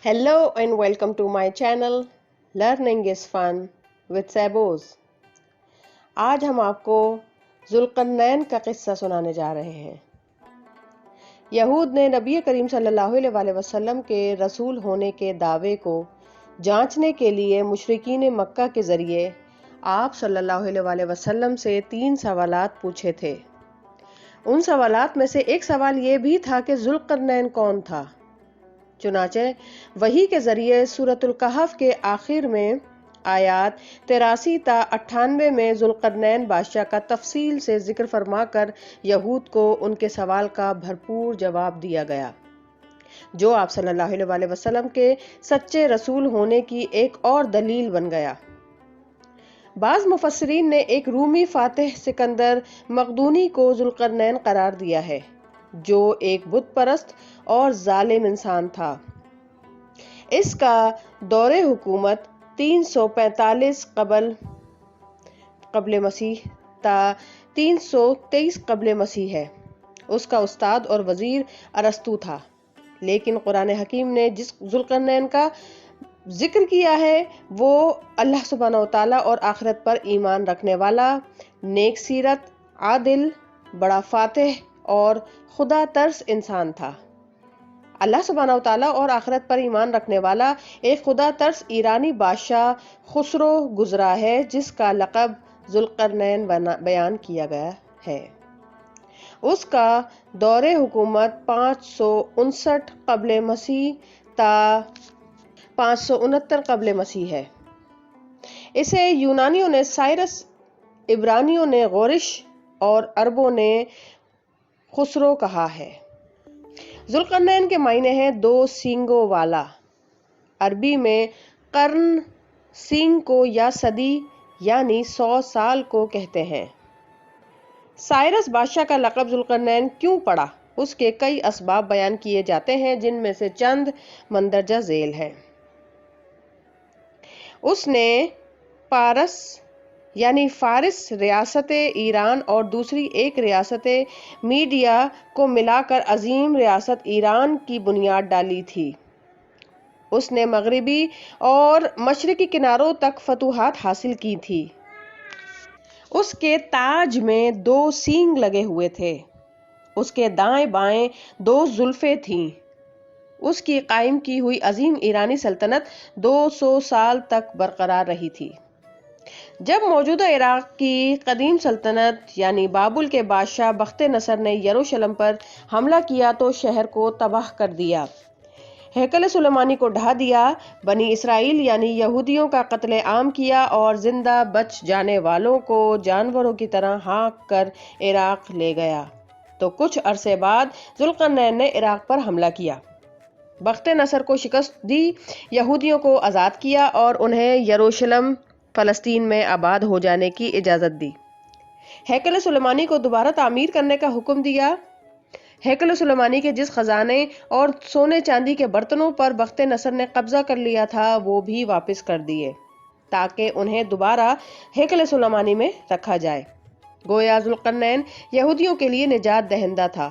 Hello and welcome to my channel Learning is Fun with Sabos. آج ہم آپ کو ذوالقرنین کا قصہ سنانے جا رہے ہیں۔ یہود نے نبی کریم صلی اللہ علیہ وسلم کے رسول ہونے کے دعوے کو جانچنے کے لیے مشرکین مکہ کے ذریعے آپ صلی اللہ علیہ وسلم سے 3 سوالات پوچھے تھے۔ ان سوالات میں سے ایک سوال یہ بھی تھا کہ ذوالقرنین کون تھا؟ چنانچہ وحی کے ذریعے سورۃ الکہف کے آخر میں آیات 83 تا 98 میں ذوالقرنین بادشاہ کا تفصیل سے ذکر فرما کر یہود کو ان کے سوال کا بھرپور جواب دیا گیا، جو آپ صلی اللہ علیہ وسلم کے سچے رسول ہونے کی ایک اور دلیل بن گیا۔ بعض مفسرین نے ایک رومی فاتح سکندر مقدونی کو ذوالقرنین قرار دیا ہے، جو ایک بت پرست اور ظالم انسان تھا۔ اس کا دور حکومت 345 قبل مسیح تا 323 قبل مسیح ہے۔ اس کا استاد اور وزیر ارسطو تھا، لیکن قرآن حکیم نے جس ذوالقرنین کا ذکر کیا ہے وہ اللہ سبحانہ وتعالیٰ اور آخرت پر ایمان رکھنے والا، نیک سیرت، عادل، بڑا فاتح اور خدا ترس انسان تھا۔ اللہ سبحانہ وتعالیٰ اور آخرت پر ایمان رکھنے والا ایک خدا ترس ایرانی بادشاہ خسرو گزرا ہے، جس کا لقب ذوالقرنین بیان کیا گیا ہے۔ اس کا دور حکومت 559 قبل مسیح تا 569 قبل مسیح ہے۔ اسے یونانیوں نے سائرس، عبرانیوں نے غورش اور عربوں نے خسرو کہا ہے۔ ذوالقرنین کے معنی ہیں 2 سینگوں والا۔ عربی میں قرن سینگ کو یا صدی یعنی 100 سال کو کہتے ہیں۔ سائرس بادشاہ کا لقب ذوالقرنین کیوں پڑا؟ اس کے کئی اسباب بیان کیے جاتے ہیں، جن میں سے چند مندرجہ ذیل ہیں۔ اس نے پارس یعنی فارس ریاست ایران اور دوسری ایک ریاست میڈیا کو ملا کر عظیم ریاست ایران کی بنیاد ڈالی تھی۔ اس نے مغربی اور مشرقی کناروں تک فتوحات حاصل کی تھی۔ اس کے تاج میں 2 سینگ لگے ہوئے تھے۔ اس کے دائیں بائیں 2 زلفیں تھیں۔ اس کی قائم کی ہوئی عظیم ایرانی سلطنت 200 سال تک برقرار رہی تھی۔ جب موجودہ عراق کی قدیم سلطنت یعنی بابل کے بادشاہ بخت نصر نے یروشلم پر حملہ کیا تو شہر کو تباہ کر دیا، ہیکل سلیمانی کو ڈھا دیا، بنی اسرائیل یعنی یہودیوں کا قتل عام کیا اور زندہ بچ جانے والوں کو جانوروں کی طرح ہانک کر عراق لے گیا، تو کچھ عرصے بعد ذوالقرنین نے عراق پر حملہ کیا، بخت نصر کو شکست دی، یہودیوں کو آزاد کیا اور انہیں یروشلم فلسطین میں آباد ہو جانے کی اجازت دی۔ ہیکل سلیمانی کو دوبارہ تعمیر کرنے کا حکم دیا۔ ہیکل سلیمانی کے جس خزانے اور سونے چاندی کے برتنوں پر بخت نصر نے قبضہ کر لیا تھا وہ بھی واپس کر دیے، تاکہ انہیں دوبارہ ہیکل سلیمانی میں رکھا جائے۔ گویا ذوالقرنین یہودیوں کے لیے نجات دہندہ تھا،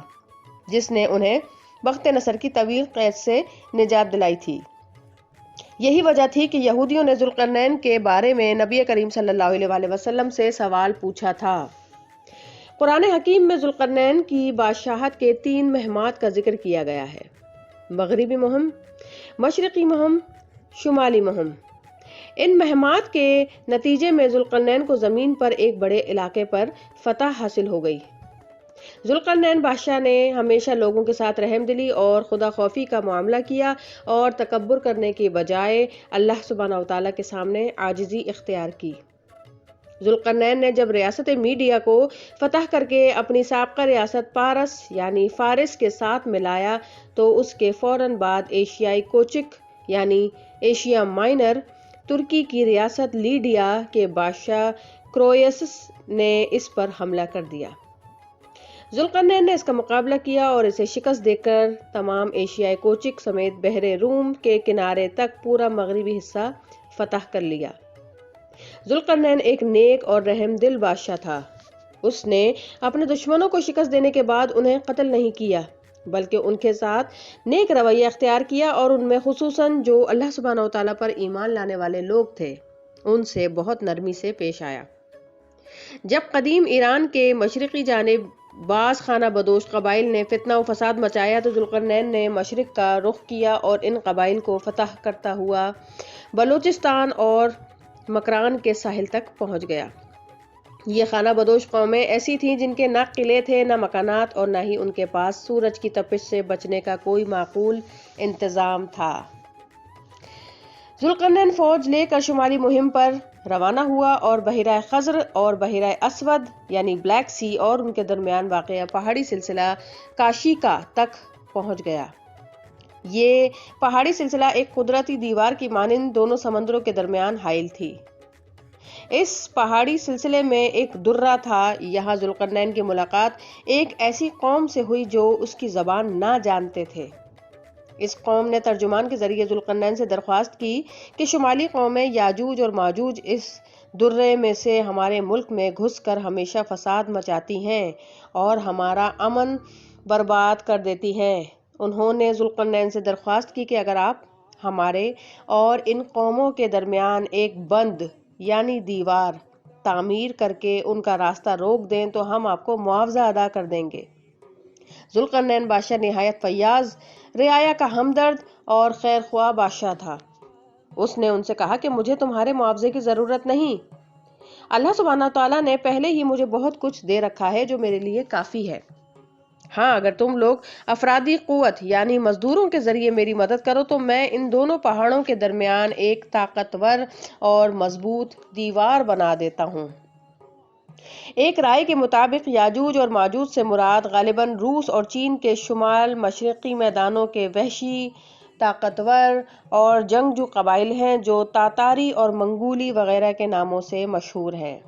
جس نے انہیں بخت نصر کی طویل قید سے نجات دلائی تھی۔ یہی وجہ تھی کہ یہودیوں نے ذوالقرنین کے بارے میں نبی کریم صلی اللہ علیہ وسلم سے سوال پوچھا تھا۔ قرآن حکیم میں ذوالقرنین کی بادشاہت کے 3 مہمات کا ذکر کیا گیا ہے: مغربی مہم، مشرقی مہم، شمالی مہم۔ ان مہمات کے نتیجے میں ذوالقرنین کو زمین پر ایک بڑے علاقے پر فتح حاصل ہو گئی۔ ذوالقرنین بادشاہ نے ہمیشہ لوگوں کے ساتھ رحم دلی اور خدا خوفی کا معاملہ کیا اور تکبر کرنے کے بجائے اللہ سبحانہ وتعالیٰ کے سامنے عاجزی اختیار کی۔ ذوالقرنین نے جب ریاست میڈیا کو فتح کر کے اپنی سابقہ ریاست پارس یعنی فارس کے ساتھ ملایا تو اس کے فوراً بعد ایشیائی کوچک یعنی ایشیا مائنر ترکی کی ریاست لیڈیا کے بادشاہ کرویسس نے اس پر حملہ کر دیا۔ ذوالقرنین نے اس کا مقابلہ کیا اور اسے شکست دے کر تمام ایشیائی کوچک سمیت بحر روم کے کنارے تک پورا مغربی حصہ فتح کر لیا۔ ذوالقرنین ایک نیک اور رحم دل بادشاہ تھا۔ اس نے اپنے دشمنوں کو شکست دینے کے بعد انہیں قتل نہیں کیا، بلکہ ان کے ساتھ نیک رویہ اختیار کیا اور ان میں خصوصاً جو اللہ سبحانہ و تعالیٰ پر ایمان لانے والے لوگ تھے ان سے بہت نرمی سے پیش آیا۔ جب قدیم ایران کے مشرقی جانب بعض خانہ بدوش قبائل نے فتنہ و فساد مچایا تو ذوالقرنین نے مشرق کا رخ کیا اور ان قبائل کو فتح کرتا ہوا بلوچستان اور مکران کے ساحل تک پہنچ گیا۔ یہ خانہ بدوش قومیں ایسی تھیں جن کے نہ قلعے تھے، نہ مکانات، اور نہ ہی ان کے پاس سورج کی تپش سے بچنے کا کوئی معقول انتظام تھا۔ ذوالقرنین فوج لے کر شمالی مہم پر روانہ ہوا اور بحیرہ خزر اور بحیرہ اسود یعنی بلیک سی اور ان کے درمیان واقع پہاڑی سلسلہ کاشیکا تک پہنچ گیا۔ یہ پہاڑی سلسلہ ایک قدرتی دیوار کی مانند دونوں سمندروں کے درمیان حائل تھی۔ اس پہاڑی سلسلے میں ایک درہ تھا۔ یہاں ذوالقرنین کی ملاقات ایک ایسی قوم سے ہوئی جو اس کی زبان نہ جانتے تھے۔ اس قوم نے ترجمان کے ذریعے ذوالقرنین سے درخواست کی کہ شمالی قومیں یاجوج اور ماجوج اس درے میں سے ہمارے ملک میں گھس کر ہمیشہ فساد مچاتی ہیں اور ہمارا امن برباد کر دیتی ہیں۔ انہوں نے ذوالقرنین سے درخواست کی کہ اگر آپ ہمارے اور ان قوموں کے درمیان ایک بند یعنی دیوار تعمیر کر کے ان کا راستہ روک دیں تو ہم آپ کو معاوضہ ادا کر دیں گے۔ ذوالقرنین بادشاہ نہایت فیاض، رعایا کا ہمدرد اور خیر خواہ بادشاہ تھا۔ اس نے ان سے کہا کہ مجھے تمہارے معاوضے کی ضرورت نہیں، اللہ سبحانہ تعالیٰ نے پہلے ہی مجھے بہت کچھ دے رکھا ہے جو میرے لیے کافی ہے۔ ہاں، اگر تم لوگ افرادی قوت یعنی مزدوروں کے ذریعے میری مدد کرو تو میں ان دونوں پہاڑوں کے درمیان ایک طاقتور اور مضبوط دیوار بنا دیتا ہوں۔ ایک رائے کے مطابق یاجوج اور ماجوج سے مراد غالباً روس اور چین کے شمال مشرقی میدانوں کے وحشی، طاقتور اور جنگجو قبائل ہیں جو تاتاری اور منگولی وغیرہ کے ناموں سے مشہور ہیں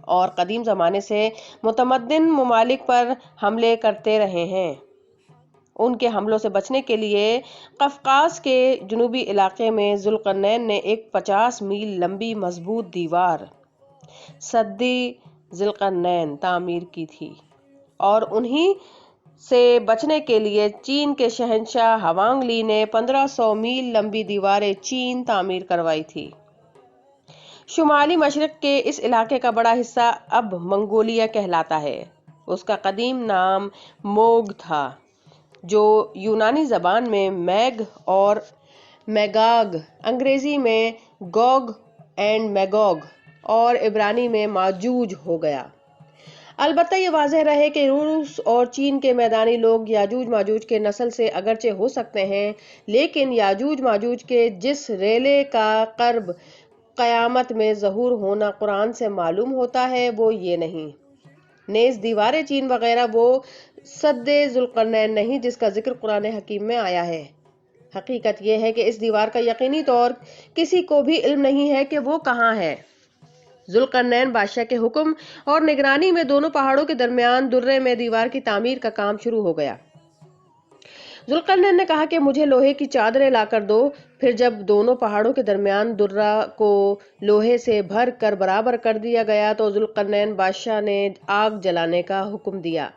اور قدیم زمانے سے متمدن ممالک پر حملے کرتے رہے ہیں۔ ان کے حملوں سے بچنے کے لیے قفقاز کے جنوبی علاقے میں ذوالقرنین نے ایک 50 میل لمبی مضبوط دیوار سدِ ذوالقرنین تعمیر کی تھی اور انہی سے بچنے کے لیے چین کے شہنشاہ ہوانگ لی نے 1500 میل لمبی دیوار چین تعمیر کروائی تھی۔ شمالی مشرق کے اس علاقے کا بڑا حصہ اب منگولیا کہلاتا ہے۔ اس کا قدیم نام موگ تھا جو یونانی زبان میں میگ اور میگاگ، انگریزی میں گوگ اینڈ میگوگ اور عبرانی میں ماجوج ہو گیا۔ البتہ یہ واضح رہے کہ روس اور چین کے میدانی لوگ یاجوج ماجوج کے نسل سے اگرچہ ہو سکتے ہیں لیکن یاجوج ماجوج کے جس ریلے کا قرب قیامت میں ظہور ہونا قرآن سے معلوم ہوتا ہے وہ یہ نہیں۔ نیز دیوار چین وغیرہ وہ سدِ ذوالقرنین نہیں جس کا ذکر قرآن حکیم میں آیا ہے۔ حقیقت یہ ہے کہ اس دیوار کا یقینی طور کسی کو بھی علم نہیں ہے کہ وہ کہاں ہے۔ ذوالقرنین بادشاہ کے حکم اور نگرانی میں دونوں پہاڑوں کے درمیان درے میں دیوار کی تعمیر کا کام شروع ہو گیا۔ ذوالقرنین نے کہا کہ مجھے لوہے کی چادریں لا کر دو۔ پھر جب دونوں پہاڑوں کے درمیان درہ کو لوہے سے بھر کر برابر کر دیا گیا تو ذوالقرنین بادشاہ نے آگ جلانے کا حکم دیا،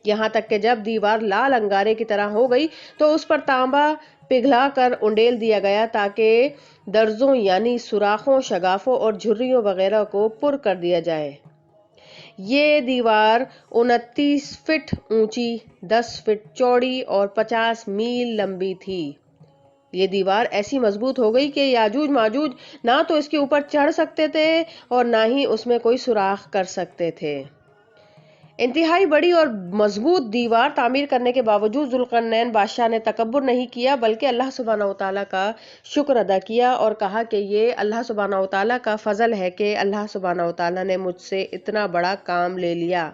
یہاں تک کہ جب دیوار لال انگارے کی طرح ہو گئی تو اس پر تانبا پگھلا کر انڈیل دیا گیا تاکہ درزوں یعنی سوراخوں، شگافوں اور جھریوں وغیرہ کو پر کر دیا جائے۔ یہ دیوار 29 فٹ اونچی، 10 فٹ چوڑی اور 50 میل لمبی تھی۔ یہ دیوار ایسی مضبوط ہو گئی کہ یاجوج ماجوج نہ تو اس کے اوپر چڑھ سکتے تھے اور نہ ہی اس میں کوئی سوراخ کر سکتے تھے۔ انتہائی بڑی اور مضبوط دیوار تعمیر کرنے کے باوجود ذوالقرنین بادشاہ نے تکبر نہیں کیا بلکہ اللہ سبحانہ وتعالیٰ کا شکر ادا کیا اور کہا کہ یہ اللہ سبحانہ وتعالیٰ کا فضل ہے کہ اللہ سبحانہ وتعالیٰ نے مجھ سے اتنا بڑا کام لے لیا۔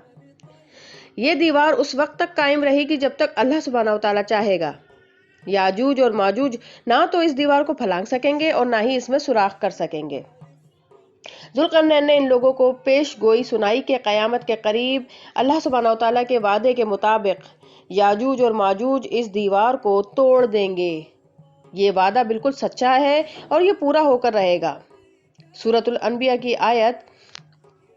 یہ دیوار اس وقت تک قائم رہے گی جب تک اللہ سبحانہ وتعالیٰ چاہے گا۔ یاجوج اور ماجوج نہ تو اس دیوار کو پھلانگ سکیں گے اور نہ ہی اس میں سوراخ کر سکیں گے۔ ذوالقرنین نے ان لوگوں کو پیش گوئی سنائی کہ قیامت کے قریب اللہ سبحانہ وتعالیٰ کے وعدے کے مطابق یاجوج اور ماجوج اس دیوار کو توڑ دیں گے۔ یہ وعدہ بالکل سچا ہے اور یہ پورا ہو کر رہے گا۔ سورۃ الانبیاء کی آیت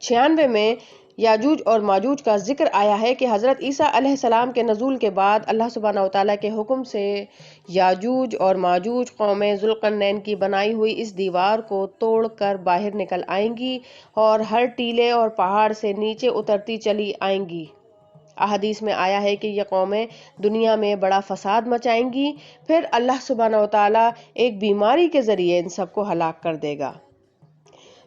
96 میں یاجوج اور ماجوج کا ذکر آیا ہے کہ حضرت عیسیٰ علیہ السلام کے نزول کے بعد اللہ سبحانہ وتعالیٰ کے حکم سے یاجوج اور ماجوج قوم ذوالقرنین کی بنائی ہوئی اس دیوار کو توڑ کر باہر نکل آئیں گی اور ہر ٹیلے اور پہاڑ سے نیچے اترتی چلی آئیں گی۔ احادیث میں آیا ہے کہ یہ قومیں دنیا میں بڑا فساد مچائیں گی، پھر اللہ سبحانہ وتعالیٰ ایک بیماری کے ذریعے ان سب کو ہلاک کر دے گا۔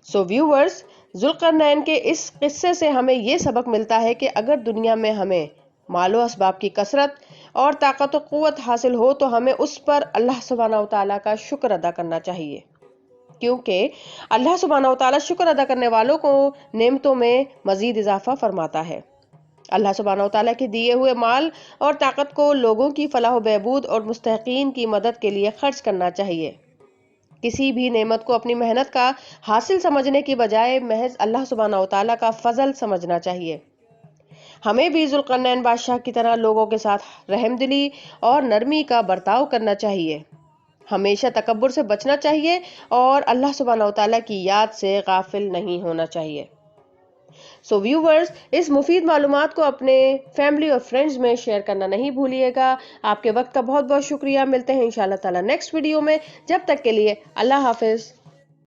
سو ویورز، ذوالقرنین کے اس قصے سے ہمیں یہ سبق ملتا ہے کہ اگر دنیا میں ہمیں مال و اسباب کی کثرت اور طاقت و قوت حاصل ہو تو ہمیں اس پر اللہ سبحانہ وتعالیٰ کا شکر ادا کرنا چاہیے، کیونکہ اللہ سبحانہ وتعالیٰ شکر ادا کرنے والوں کو نعمتوں میں مزید اضافہ فرماتا ہے۔ اللہ سبحانہ وتعالیٰ کے دیے ہوئے مال اور طاقت کو لوگوں کی فلاح و بہبود اور مستحقین کی مدد کے لیے خرچ کرنا چاہیے۔ کسی بھی نعمت کو اپنی محنت کا حاصل سمجھنے کی بجائے محض اللہ سبحانہ وتعالیٰ کا فضل سمجھنا چاہیے۔ ہمیں بھی ذوالقرنین بادشاہ کی طرح لوگوں کے ساتھ رحم دلی اور نرمی کا برتاؤ کرنا چاہیے، ہمیشہ تکبر سے بچنا چاہیے اور اللہ سبحانہ وتعالیٰ کی یاد سے غافل نہیں ہونا چاہیے۔ سو ویورز، اس مفید معلومات کو اپنے فیملی اور فرینڈز میں شیئر کرنا نہیں بھولیے گا۔ آپ کے وقت کا بہت بہت شکریہ۔ ملتے ہیں انشاءاللہ تعالیٰ نیکسٹ ویڈیو میں، جب تک کے لیے اللہ حافظ۔